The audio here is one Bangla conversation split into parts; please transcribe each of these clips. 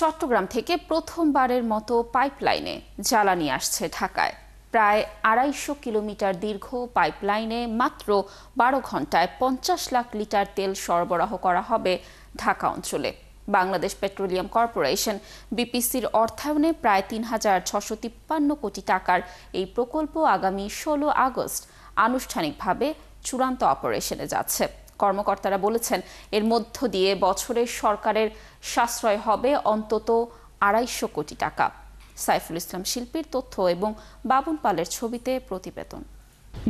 চট্টগ্রাম থেকে প্রথমবারের মতো পাইপলাইনে জ্বালানি আসছে ঢাকায়। প্রায় ২৫০ কিলোমিটার দীর্ঘ পাইপলাইনে মাত্র ১২ ঘন্টায় ৫০ লাখ লিটার তেল সরবরাহ করা হবে ঢাকা অঞ্চলে। বাংলাদেশ পেট্রোলিয়াম কর্পোরেশন বিপিসির অর্থায়নে প্রায় ৩,৬৫৩ কোটি টাকার এই প্রকল্প আগামী ১৬ আগস্ট আনুষ্ঠানিকভাবে চূড়ান্ত অপারেশনে যাচ্ছে। কর্মকর্তারা বলেছেন, এর মধ্য দিয়ে বছরে সরকারের সাশ্রয় হবে অন্তত ২৫০ কোটি টাকা। সাইফুল ইসলাম শিল্পীর তথ্য এবং বাবুল পালের ছবিতে প্রতিবেদন।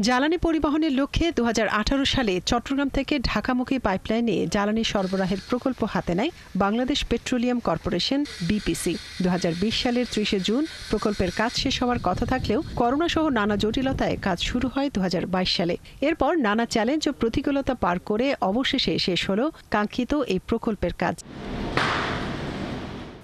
জ্বালানি পরিবহনের লক্ষ্যে ২০১৮ সালে চট্টগ্রাম থেকে ঢাকামুখী পাইপলাইনে জ্বালানি সরবরাহের প্রকল্প হাতে নেয় বাংলাদেশ পেট্রোলিয়াম কর্পোরেশন বিপিসি। ২০২০ সালের ৩০ জুন প্রকল্পের কাজ শেষ হওয়ার কথা থাকলেও করোনা সহ নানা জটিলতায় কাজ শুরু হয় ২০২২ সালে। এরপর নানা চ্যালেঞ্জ ও প্রতিকূলতা পার করে অবশেষে শেষ হল কাঙ্ক্ষিত এই প্রকল্পের কাজ।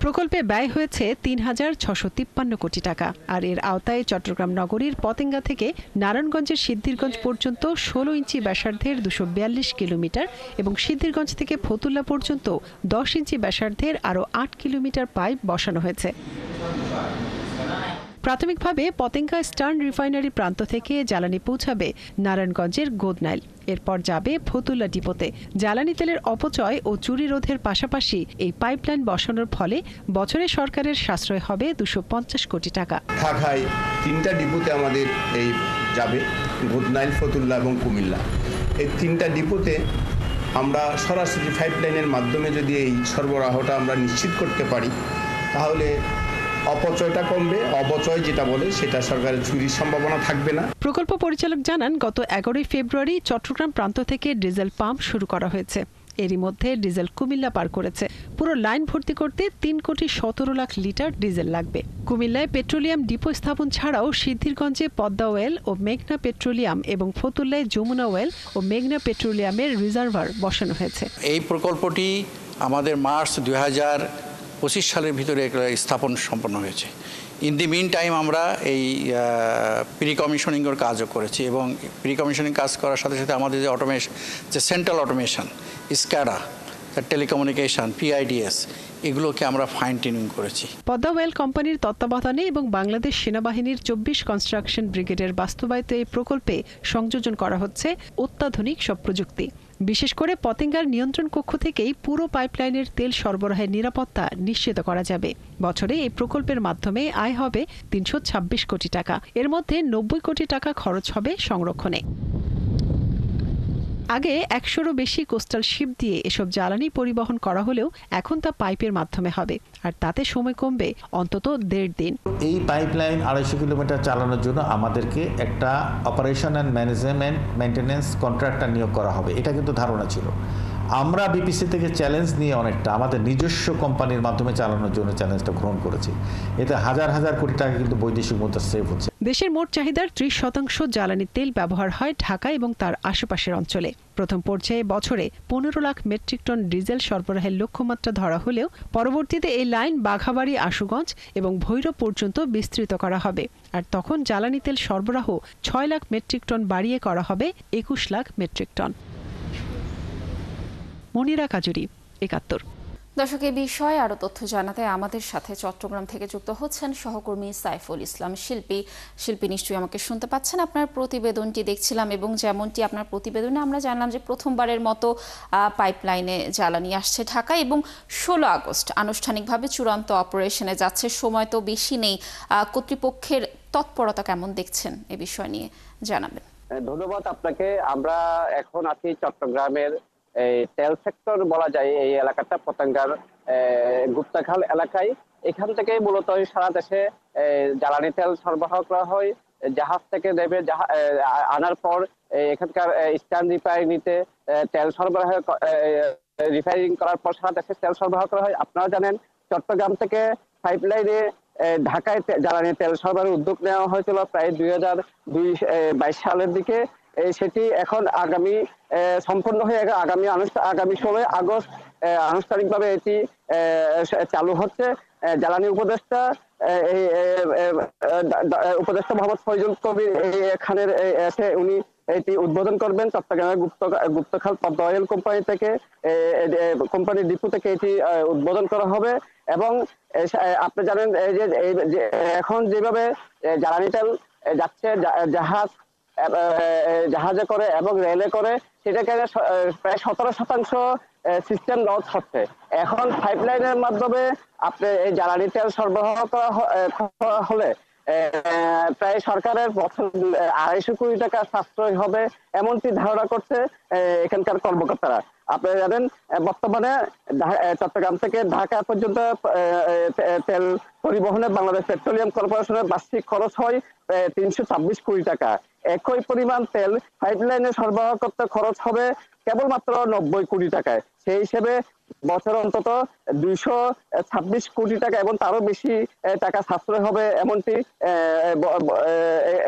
প্রকল্পে ব্যয় হয়েছে ৩,৬৫৩ কোটি টাকা। আর এর আওতায় চট্টগ্রাম নগরীর পতেঙ্গা থেকে নারায়ণগঞ্জের সিদ্ধিরগঞ্জ পর্যন্ত ১৬ ইঞ্চি ব্যাসার্ধের ২৪২ কিলোমিটার এবং সিদ্ধিরগঞ্জ থেকে ফতুল্লা পর্যন্ত ১০ ইঞ্চি ব্যাসার্ধের আরও ৮ কিলোমিটার পাইপ বসানো হয়েছে। প্রাথমিকভাবে পতেঙ্গা স্টার্ন রিফাইনারি প্রান্ত থেকে জ্বালানি পৌঁছাবে নারায়ণগঞ্জের গোদনাইল। এরপর যাবে ফতুল্লা ডিপোতে। জ্বালানি তেলের অপচয় ও চুরি রোধের পাশাপাশি এই পাইপলাইন বসানোর ফলে বছরে সরকারের সাশ্রয় হবে ২৫০ কোটি টাকা। ঢাকায় ৩টা ডিপোতে আমাদের এই যাবে, গোদনাইল, ফতুল্লা এবং কুমিল্লা। এই 3টা ডিপোতে আমরা সরাসরি পাইপলাইনের মাধ্যমে যদি এই সরবরাহটা আমরা নিশ্চিত করতে পারি, তাহলে অপচয়টা কমবে। অপচয় যেটা বলে সেটা সরকারের চুরির সম্ভাবনা থাকবে না। প্রকল্প পরিচালক জানান, গত ১১ ফেব্রুয়ারি চট্টগ্রাম প্রান্ত থেকে ডিজেল পাম্প শুরু করা হয়েছে। এরই মধ্যে ডিজেল কুমিল্লা পার করেছে। পুরো লাইন ভর্তি করতে ৩,১৭ লাখ লিটার ডিজেল লাগবে। কুমিল্লায় পেট্রোলিয়াম ডিপো স্থাপন ছাড়াও সিদ্ধিরগঞ্জে পদ্মা ওয়েল ও মেঘনা পেট্রোলিয়াম এবং ফতুল্লায় যমুনা ওয়েল ও মেঘনা পেট্রোলিয়ামের রিজার্ভার বসানো হয়েছে। এই প্রকল্পটি আমাদের মার্চ ২০২৫ সালের ভিতরে স্থাপন সম্পন্ন হয়েছে। ইন দি মিন টাইম আমরা এই প্রি কমিশনিংয়ের কাজও করেছি এবং প্রি কমিশনিং কাজ করার সাথে সাথে আমাদের যে সেন্ট্রাল অটোমেশন, স্ক্যাডা, টেলিকমিউনিকেশন, পিআইডিএস, এগুলোকে আমরা ফাইন টিউনিং করেছি। পদ্মা ওয়েল কোম্পানির তত্ত্বাবধানে এবং বাংলাদেশ সেনাবাহিনীর ২৪ কনস্ট্রাকশন ব্রিগেডের বাস্তবায়িত এই প্রকল্পে সংযোজন করা হচ্ছে অত্যাধুনিক সব প্রযুক্তি। বিশেষ করে পতেঙ্গার নিয়ন্ত্রণ কক্ষ থেকেই পুরো পাইপলাইনের তেল সরবরাহের নিরাপত্তা নিশ্চিত করা যাবে। বছরে এই প্রকল্পের মাধ্যমে আয় হবে ৩২৬ কোটি টাকা। এর মধ্যে ৯০ কোটি টাকা খরচ হবে সংরক্ষণে। আগে ১০০রও বেশি কোস্টাল শিপ দিয়ে এসব জ্বালানি পরিবহন করা হলেও এখন তা পাইপের মাধ্যমে হবে, আর তাতে সময় কমবে অন্তত ১.৫ দিন। এই পাইপলাইন ২৫০ কিলোমিটার চালানোর জন্য আমাদেরকে একটা operation and management maintenance contractor নিয়োগ করা হবে। এটা কিন্তু ধারণা ছিল। আমরা বিপিসি থেকে চ্যালেঞ্জ নিয়ে অনেকটা আমাদের নিজস্ব কোম্পানির মাধ্যমে চালানোর জন্য চ্যালেঞ্জটা গ্রহণ করেছি। এতে হাজার হাজার কোটি টাকা কিন্তু বৈদেশিক মুদ্রা সেভ হচ্ছে। দেশের মোট চাহিদার ৩০% জ্বালানি তেল ব্যবহার হয় ঢাকা এবং তার আশেপাশের অঞ্চলে। প্রথম পর্যায়ে বছরে ১৫ লাখ মেট্রিক টন ডিজেল সরবরাহের লক্ষ্যমাত্রা ধরা হলেও পরবর্তীতে এই লাইন বাঘাবাড়ি, আশুগঞ্জ এবং ভৈরব পর্যন্ত বিস্তৃত করা হবে। আর তখন জ্বালানি তেল সরবরাহ ৬ লাখ মেট্রিক টন বাড়িয়ে করা হবে ২১ লাখ মেট্রিক টন। মনিরা কাজুরি, ৭১। দর্শক, এ বিষয়ে আরও তথ্য জানাতে আমাদের সাথে চট্টগ্রাম থেকে যুক্ত হচ্ছেন সহকর্মী সাইফুল ইসলাম শিল্পী। শিল্পী, নিশ্চয়ই আমাকে শুনতে পাচ্ছেন। আপনার প্রতিবেদনটি দেখছিলাম এবং যেমনটি আপনার প্রতিবেদনে আমরা জানলাম যে প্রথমবারের মতো পাইপলাইনে জ্বালানি আসছে ঢাকা এবং ১৬ আগস্ট আনুষ্ঠানিকভাবে চূড়ান্ত অপারেশনে যাচ্ছে। সময় তো বেশি নেই। কর্তৃপক্ষের তৎপরতা কেমন দেখছেন এ বিষয় নিয়ে জানাবেন। ধন্যবাদ আপনাকে। আমরা এখন আছি চট্টগ্রামের তেল সেক্টর বলা যায় এই এলাকাটা, পতেঙ্গার গুপ্তাখাল এলাকায়। এখান থেকে মূলত সারা দেশে জ্বালানি তেল সরবরাহ করা হয়। জাহাজ থেকে নেবে, আনার পর এখানকার স্টার্ন রিফাইনারিতে তেল সরবরাহ, রিফাইনিং করার পর সারা দেশে তেল সরবরাহ করা হয়। আপনারা জানেন, চট্টগ্রাম থেকে পাইপলাইনে ঢাকায় জ্বালানি তেল সরবরাহের উদ্যোগ নেওয়া হয়েছিল প্রায় ২০২২ সালের দিকে। সেটি এখন আগামী সম্পন্ন হয়ে আগামী ১৬ আগস্ট আনুষ্ঠানিকভাবে এটি চালু হচ্ছে। জ্বালানি উপদেষ্টা মোহাম্মদ ফয়জুল কবির এখানের এসে উনি এটি উদ্বোধন করবেন চট্টগ্রামের গুপ্তখাল পদ্মা অয়েল কোম্পানি থেকে, কোম্পানির ডিপো থেকে এটি উদ্বোধন করা হবে। এবং আপনি জানেন এই যে এখন যেভাবে জ্বালানি তেল যাচ্ছে জাহাজে করে এবং রেলে করে, সেটাকে প্রায় 17% সিস্টেম লস হচ্ছে। এখন পাইপলাইনের মাধ্যমে আপনি এই জ্বালানি তেল সরবরাহ করা হলে প্রায় সরকারের বছর 250 কোটি টাকা সাশ্রয় হবে এমনটি ধারণা করছে এখানকার কর্মকর্তারা। আপনারা জানেন বর্তমানে চট্টগ্রাম থেকে ঢাকা পর্যন্ত তেল পরিবহনে বাংলাদেশ পেট্রোলিয়াম কর্পোরেশনের বার্ষিক খরচ হয় 326 কোটি টাকা। একই পরিমাণ তেল পাইপলাইনে সরবরাহ করতে খরচ হবে কেবলমাত্র 90 কোটি টাকায়। সেই হিসেবে বছর অন্তত 226 কোটি টাকা এবং তারও বেশি টাকা সাশ্রয় হবে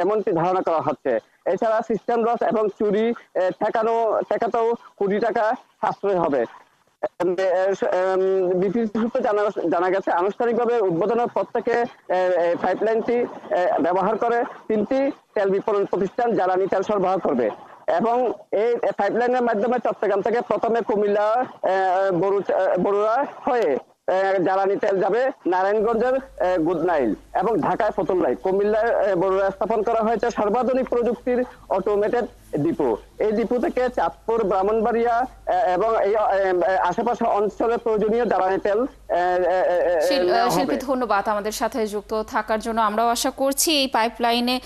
এমনটি ধারণা করা হচ্ছে। এছাড়া সিস্টেম লস এবং চুরি ঠেকাতেও কোটি টাকা সাশ্রয় হবে। বিপিসি সূত্রে জানা গেছে আনুষ্ঠানিকভাবে উদ্বোধনের পর থেকে পাইপলাইনটি ব্যবহার করে 3টি তেল বিপণন প্রতিষ্ঠান জ্বালানি তেল সরবরাহ করবে এবং এই পাইপলাইনের মাধ্যমে চট্টগ্রাম থেকে প্রথমে কুমিল্লা বরুড়া হয়ে জ্বালানি তেল যাবে নারায়ণগঞ্জের গুডনাইল এবং ঢাকায় ফতুল্লায়। কুমিল্লায় বরুড়া স্থাপন করা হয়েছে সর্বাধুনিক প্রযুক্তির অটোমেটেড ডিপো। এই ডিপো থেকে চাঁদপুর, ব্রাহ্মণবাড়িয়া এবং এই আশেপাশে অঞ্চলে প্রয়োজনীয় জ্বালানি তেল। শিল্পী ধন্যবাদ আমাদের সাথে যুক্ত থাকার জন্য। আমরাও আশা করছি এই পাইপলাইনে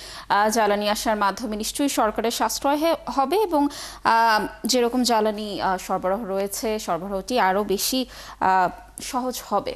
জ্বালানি আসার মাধ্যমে নিশ্চয়ই সরকারের সাশ্রয় হবে এবং যেরকম জ্বালানি সরবরাহ রয়েছে সরবরাহটি আরও বেশি সহজ হবে।